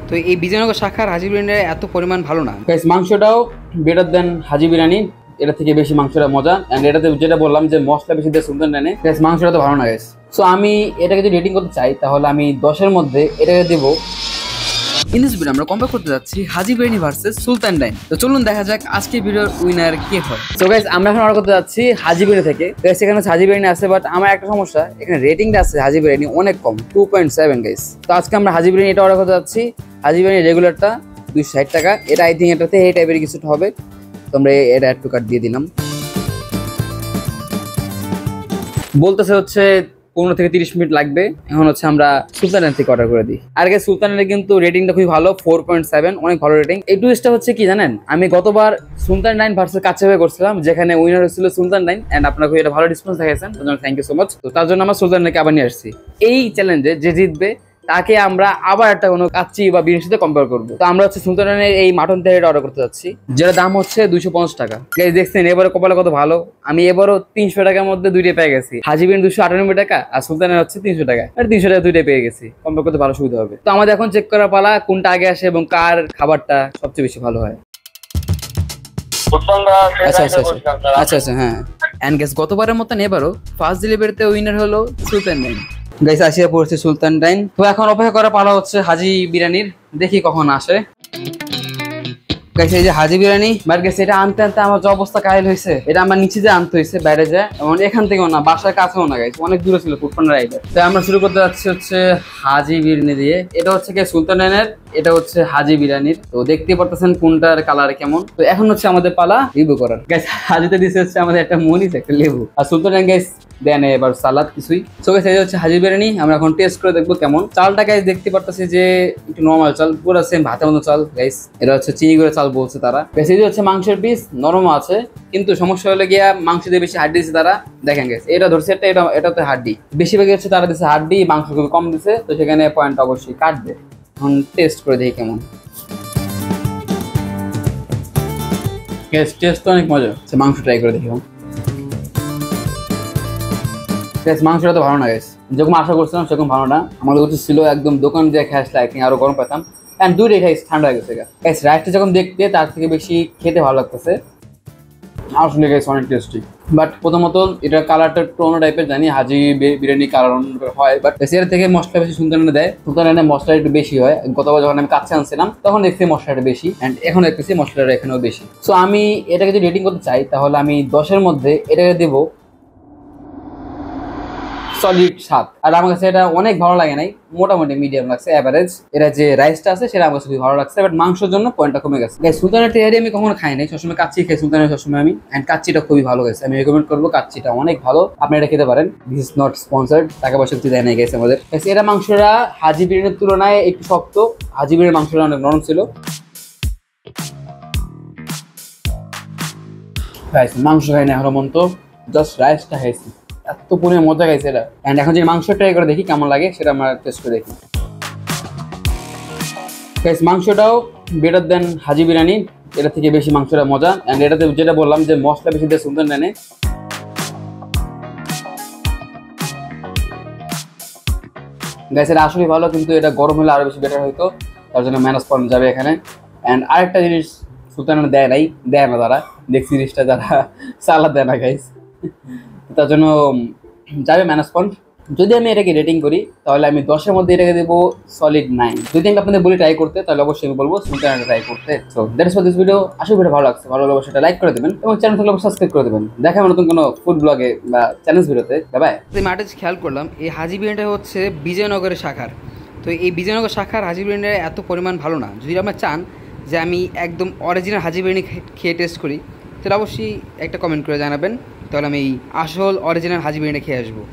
তো এই বিজয়নগর শাখার হাজি বিরিয়ানির এত পরিমাণ ভালো না গাইস। মাংসটাও বেটার দেন হাজি বিরিয়ানি, এটা থেকে বেশি মাংসটা মজা। এন্ড এটাতে যেটা বললাম যে মশলা বেশি দিয়ে সুলতান ডাইনে, গাইস মাংসটা তো ভালো না গাইস। সো আমি এটাকে যদি রেটিং করতে চাই তাহলে আমি 10-এর মধ্যে এটাকে দেবো। ইন দিস ভিডিও আমরা কম্পেয়ার করতে যাচ্ছি হাজি বিরিয়ানি ভার্সেস সুলতান ডাইন। তো চলুন দেখা যাক আজকে ভিডিওর উইনার কে হয়। সো গাইস আমরা এখন অর্ডার করতে যাচ্ছি হাজি বিরিয়ানি থেকে। গাইস এখানে হাজি বিরিয়ানি আছে, বাট আমার একটা সমস্যা, এখানে রেটিংটা আছে হাজি বিরিয়ানি অনেক কম, 2.7 গাইস। তো আজকে আমরা হাজি বিরিয়ানি এটা অর্ডার করতে যাচ্ছি। হাজি বিরিয়ানি রেগুলারটা 260 টাকা, এটা আই থিঙ্ক এটাতে এই টাইপের কিছুটা হবে। তো আমরা এটা অ্যাড টু কার্ট দিয়ে দিলাম। বলতেছে হচ্ছে 15 থেকে 30 মিনিট লাগবে। এখন হচ্ছে আমরা সুলতানের থেকে অর্ডার করে দিই। আর গাইস সুলতানের কিন্তু রেটিংটা খুবই ভালো, 4.7, অনেক ভালো রেটিং। এই টুইস্টটা হচ্ছে কি জানেন, আমি গতবার সুলতান ডাইন ভার্সেস কাচ্চাভাই করছিলাম, যেখানে উইনার হয়েছিল সুলতান ডাইন। এন্ড আপনাকে এটা ভালো রেসপন্স দেখাইছেন, তার জন্য থ্যাংক ইউ সো মাচ। তো তার জন্য আমরা সুলতান ডাইনকে আবার নিয়ে আসছি। এই চ্যালেঞ্জে যে জিতবে তাকে আমরা আবার একটা কোনো কাচ্চি বা বিরিয়ানির সাথে কম্পেয়ার করবো। তো আমরা হচ্ছে সুলতানের এই মাটন তেহারিটা অর্ডার করতে যাচ্ছি, যেটা দাম হচ্ছে 250 টাকা। গাইস দেখছেন এবারে কপালে কত ভালো, আমি এবারও 300 টাকার মধ্যে দুইটাই পেয়ে গেছি। হাজি বিরিয়ানি 298 টাকা আর সুলতানের হচ্ছে 300 টাকা, আর 300 টাকা দুইটাই পেয়ে গেছি। কম্পেয়ার করতে ভালো সুবিধা হবে। তো আমাদের এখন চেক করার পালা কোনটা আগে আসে এবং কার খাবারটা সবচেয়ে বেশি ভালো হয়। আচ্ছা আচ্ছা আচ্ছা আচ্ছা আচ্ছা হ্যাঁ। এন্ড গেস গতবারের মতন এবারও ফার্স্ট ডেলিভারিতে উইনার হলো সুলতান ডাইন। গাইস আসিয়া পড়ছে সুলতান ডাইন। তো এখন অপেক্ষা করা পালা হচ্ছে হাজি বিরিয়ানির, দেখি কখন আসে। গাইস এই যে হাজি বিরিয়ানি বাট গেছে, এটা আনতে আনতে আমার যে অবস্থা কাহিল হয়েছে। এটা আমার নিচে যে আনতে হয়েছে বাইরে যায়, এবং এখান থেকেও না, বাসার কাছেও না গাইস, অনেক দূরে ছিল ফুড পান্ডা রাইডার। তো আমরা শুরু করতে যাচ্ছি হচ্ছে হাজি বিরিয়ানি দিয়ে। এটা হচ্ছে কি সুলতান ডাইনের, এটা হচ্ছে হাজি বিরিয়ানির। তো দেখতে পারতেছেন কোনটার কালার কেমন। তো এখন হচ্ছে আমাদের পালা রিভিউ করার। গাইস হাজিতে দিছে হচ্ছে আমাদের একটা মরিচ, একটা লেবু, আর সুলতান ডাইন গাইস দেন এবার সালাদ কিছুই। সো গাইস এই হচ্ছে হাজি বিরিয়ানি, আমরা এখন টেস্ট করে দেখবো কেমন। চালটা গাইস দেখতে পারতেছি যে একটু নরমাল চাল, পুরো সেম ভাতের মতো চাল গাইস। এটা হচ্ছে চিনি করে চাল বলছে তারা। গাইস এই হচ্ছে মাংসের পিস, নরম আছে, কিন্তু সমস্যা হলে গিয়া মাংস দিয়ে বেশি হাড্ডি দিচ্ছে তারা। দেখেন গাইস এটা ধরছে, এটা তো হাড্ডি, বেশিরভাগ হচ্ছে তারা দিচ্ছে হাড্ডি, মাংস খুবই কম দিচ্ছে। তো সেখানে পয়েন্ট অবশ্যই কাটবে। এখন টেস্ট করে দেখি কেমন। গাইস টেস্ট তো অনেক মজা, মাংস ট্রাই করে দেখি। মাংসটা তো ভালো না গাইস, যেরকম আশা করছিলাম সেরকম ভালো না। আমাদের উচিত ছিল একদম দোকান দিয়ে খেয়ে আসলে আই থিঙ্ক আরো গরম পেতাম। অ্যান্ড দুইটাই খাইস ঠান্ডা হয়ে গেছে গাইস। রাইসটা যখন দেখতে তার থেকে বেশি খেতে ভালো লাগতেছে আসলে গাইস, অনেক টেস্টি। বাট প্রথমত এটার কালারটা একটু অন্য টাইপের, জানি হাজি বিরিয়ানি কালার অন্য হয়, বাট এর থেকে মশলা বেশি সুলতানে দেয়। সুলতানে মশলা একটু বেশি হয়। গতবার যখন আমি কাছে আনছিলাম তখন দেখছি মশলাটা বেশি, অ্যান্ড এখন দেখতেছি মশলাটা এখানেও বেশি। সো আমি এটাকে যদি রেটিং করতে চাই তাহলে আমি 10-এর মধ্যে এটাকে দেবো সলিড 7। আর আমার কাছে এটা অনেক ভালো লাগে নাই, মোটামুটি মিডিয়াম লাগছে, অ্যাভারেজ। এটা যে রাইসটা আছে সেটা আমার কাছে খুবই ভালো লাগছে, বাট মাংসের জন্য পয়েন্টটা কমে গেছে। সুলতানের তেহারি আমি কখনো খাই নাই, সবসময় কাচ্চি খাই সুলতানের সবসময় আমি। অ্যান্ড কাচ্চিটা খুবই ভালো গেছে, আমি রেকমেন্ড করবো, কাচ্চিটা অনেক ভালো, আপনি এটা খেতে পারেন। দিস ইজ নট স্পন্সার্ড, টাকা পয়সা কিছু দেয় নাই গেছে আমাদের। এটা মাংসটা হাজি বিরিয়ানির তুলনায় একটু শক্ত, হাজি বিরিয়ানির মাংসটা অনেক নরম ছিল। মাংস খাই না এখন মন, তো জাস্ট রাইসটা খাইছি, এত পরিমাণে মজা গাইছে এটা। এন্ড এখন যে মাংস ট্রাই করে দেখি কেমন লাগে, সেটা আমরা টেস্ট করে দেখি। গাইস মাংসটাও বেটার দেন হাজি বিরিয়ানি, এটা থেকে বেশি মাংসটা মজা। এন্ড এটাতে যেটা বললাম যে মশলা বেশি দিয়ে সুলতান ডাইনে। গাইস এটা আসলে ভালো, কিন্তু এটা গরম হলে আরো বেশি বেটার হইতো, তার জন্য মাইনাস পয়েন্ট যাবে এখানে। এন্ড আরেকটা জিনিস সুলতান দেয় নাই, দেয় না তারা, দেখছি জিনিসটা তারা সালাদ দেয় না গাইস, তার জন্য যাবে মাইনাস পয়েন্ট। যদি আমি এটাকে রেটিং করি তাহলে আমি 10-এর মধ্যে এটাকে দেবো সলিড 9। যদি আমি আপনাদের বলি ট্রাই করতে, তাহলে অবশ্যই আমি বলবো সুলতান ট্রাই করতে। So that's for this video. আশা করি ভালো লাগছে, ভালো লাগলে সেটা লাইক করে দেবেন এবং চ্যানেল থাকলে সাবস্ক্রাইব করে দেবেন। দেখা হবে নতুন কোনো ফুড ব্লগে বা চ্যালেঞ্জ ভিডিওতে। বাই। আমি আরেকটা খেয়াল করলাম, এই হাজি বিরিয়ানিটা হচ্ছে বিজয়নগরের শাখার। তো এই বিজয়নগর শাখার হাজি বিরিয়ানিটা এত পরিমাণ ভালো না। যদি আপনারা চান যে আমি একদম অরিজিনাল হাজি বিরিয়ানি খেয়ে টেস্ট করি, তাহলে অবশ্যই একটা কমেন্ট করে জানাবেন, তাহলে আমি এই আসল অরিজিনাল হাজি বিরিয়ানি খেয়ে আসবো।